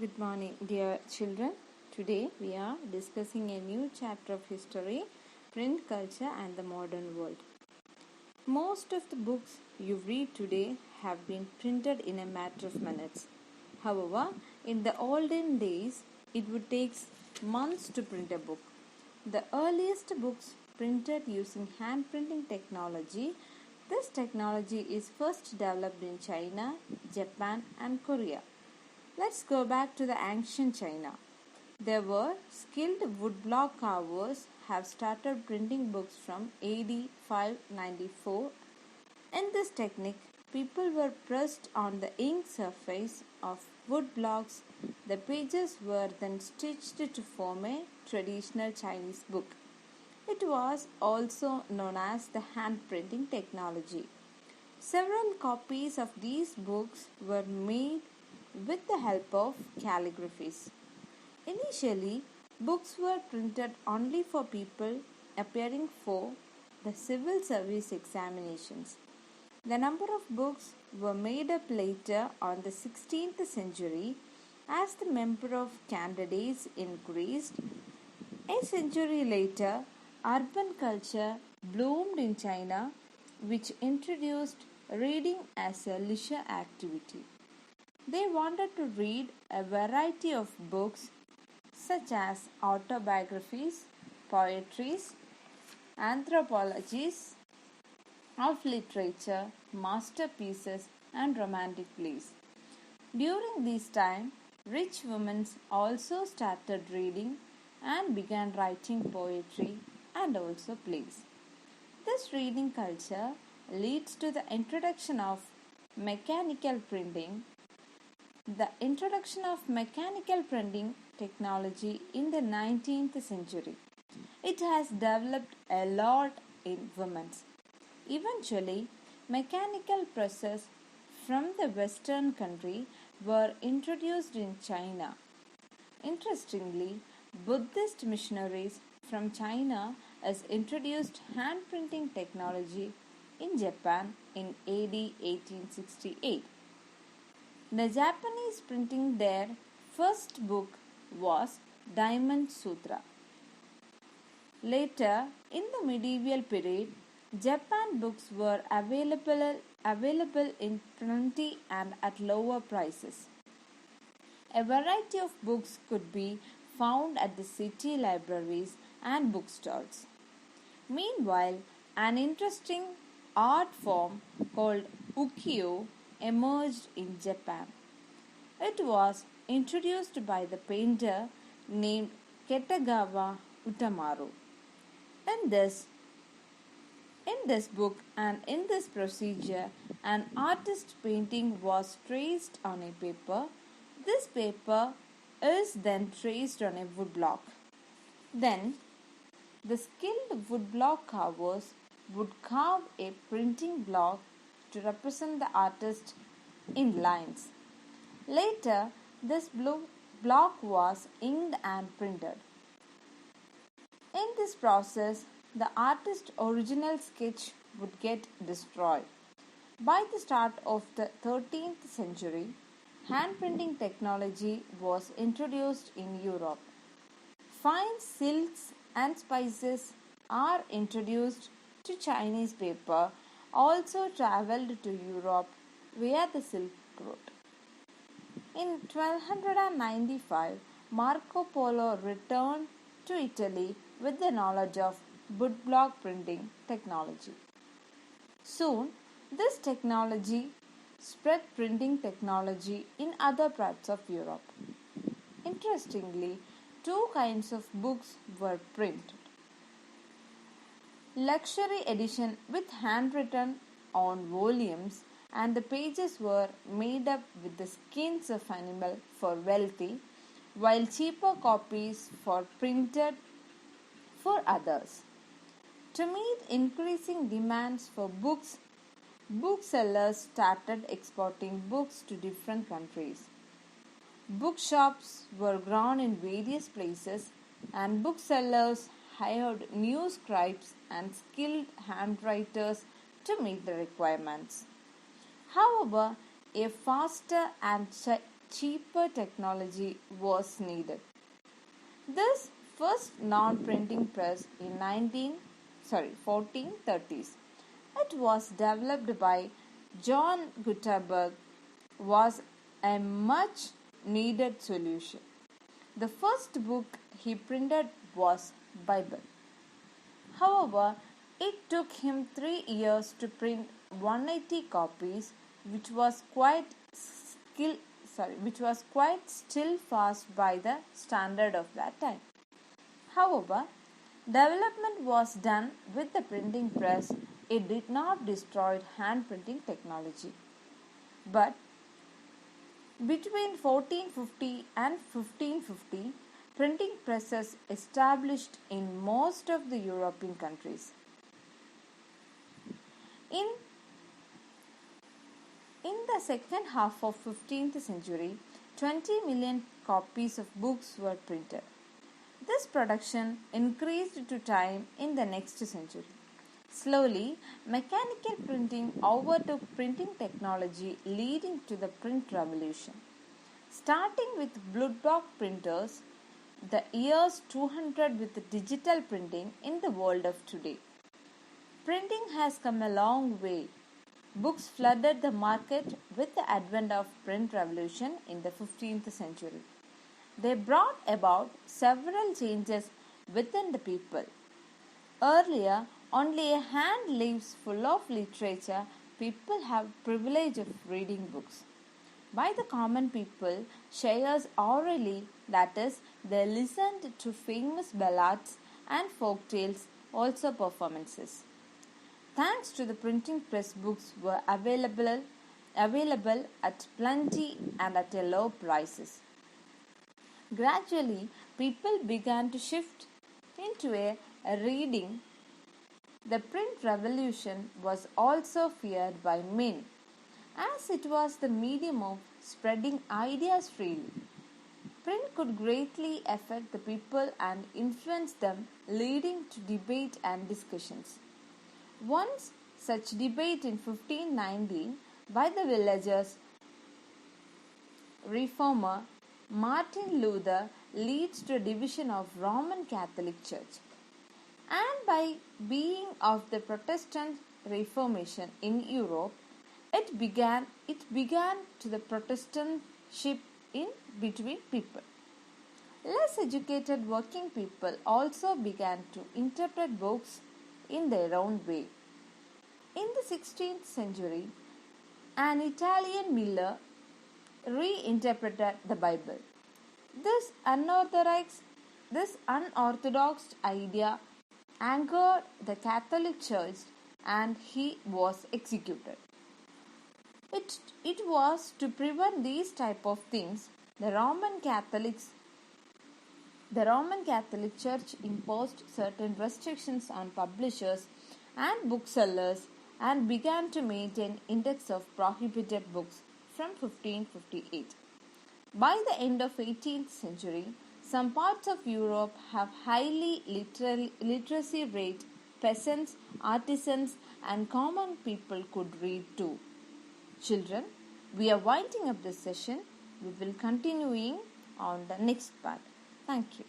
Good morning, dear children. Today we are discussing a new chapter of history, print culture and the modern world. Most of the books you read today have been printed in a matter of minutes. However, in the olden days, it would take months to print a book. The earliest books printed using hand printing technology. This technology is first developed in China, Japan, and Korea. Let's go back to the ancient China. There were skilled woodblock carvers have started printing books from AD 594. In this technique, people were pressed on the ink surface of wood blocks. The pages were then stitched to form a traditional Chinese book. It was also known as the hand printing technology. Several copies of these books were made with the help of calligraphies. Initially, books were printed only for people appearing for the civil service examinations. The number of books were made up later on the 16th century as the number of candidates increased. A century later, urban culture bloomed in China, which introduced reading as a leisure activity. They wanted to read a variety of books such as autobiographies, poetries, anthropologies of literature, masterpieces, and romantic plays. During this time, rich women also started reading and began writing poetry and also plays. This reading culture leads to the introduction of mechanical printing. The introduction of mechanical printing technology in the 19th century. It has developed a lot in women's. Eventually, mechanical presses from the Western country were introduced in China. Interestingly, Buddhist missionaries from China has introduced hand printing technology in Japan in AD 1868. The Japanese printing their first book was Diamond Sutra. Later, in the medieval period, Japan books were available in plenty and at lower prices. A variety of books could be found at the city libraries and bookstores. Meanwhile, an interesting art form called ukiyo emerged in Japan. It was introduced by the painter named Kitagawa Utamaru. In this book and in this procedure, an artist's painting was traced on a paper. This paper is then traced on a woodblock. Then, the skilled woodblock carvers would carve a printing block to represent the artist in lines. Later, this block was inked and printed. In this process, the artist's original sketch would get destroyed. By the start of the 13th century, hand printing technology was introduced in Europe. Fine silks and spices are introduced to Chinese paper, also traveled to Europe via the Silk Road. In 1295, Marco Polo returned to Italy with the knowledge of woodblock printing technology. Soon, this technology spread printing technology in other parts of Europe. Interestingly, two kinds of books were printed. Luxury edition with handwritten on volumes and the pages were made up with the skins of animal for wealthy, while cheaper copies were printed for others. To meet increasing demands for books, booksellers started exporting books to different countries. Bookshops were grown in various places and booksellers hired new scribes and skilled handwriters to meet the requirements. However, a faster and cheaper technology was needed. This first non-printing press in 1430s. It was developed by John Gutenberg was a much needed solution. The first book he printed was Bible. However, it took him 3 years to print 180 copies, which was quite still fast by the standard of that time. However, development was done with the printing press. It did not destroy hand printing technology. But between 1450 and 1550, printing presses established in most of the European countries. In the second half of 15th century, 20 million copies of books were printed. This production increased to time in the next century. Slowly, mechanical printing overtook printing technology, leading to the print revolution. Starting with block printers, the years 200 with digital printing in the world of today. Printing has come a long way. Books flooded the market with the advent of print revolution in the 15th century. They brought about several changes within the people. Earlier, only a hand leaves full of literature. People have privilege of reading books. By the common people, shares orally, that is, they listened to famous ballads and folk tales, also performances. Thanks to the printing press, books were available at plenty and at a low prices. Gradually, people began to shift into a reading. The print revolution was also feared by many, as it was the medium of spreading ideas freely. Print could greatly affect the people and influence them, leading to debate and discussions. One such debate in 1519 by the villagers reformer Martin Luther leads to a division of Roman Catholic Church. And by being of the Protestant Reformation in Europe, it began to the Protestantship in between people. Less educated working people also began to interpret books in their own way. In the 16th century, an Italian miller reinterpreted the Bible. This unorthodox idea angered the Catholic Church and he was executed. It was to prevent these type of things the Roman Catholic Church imposed certain restrictions on publishers and booksellers and began to maintain index of prohibited books from 1558. By the end of 18th century, some parts of Europe have highly literacy rate. Peasants, artisans and common people could read too. Children, we are winding up this session. We will continuing on the next part. Thank you.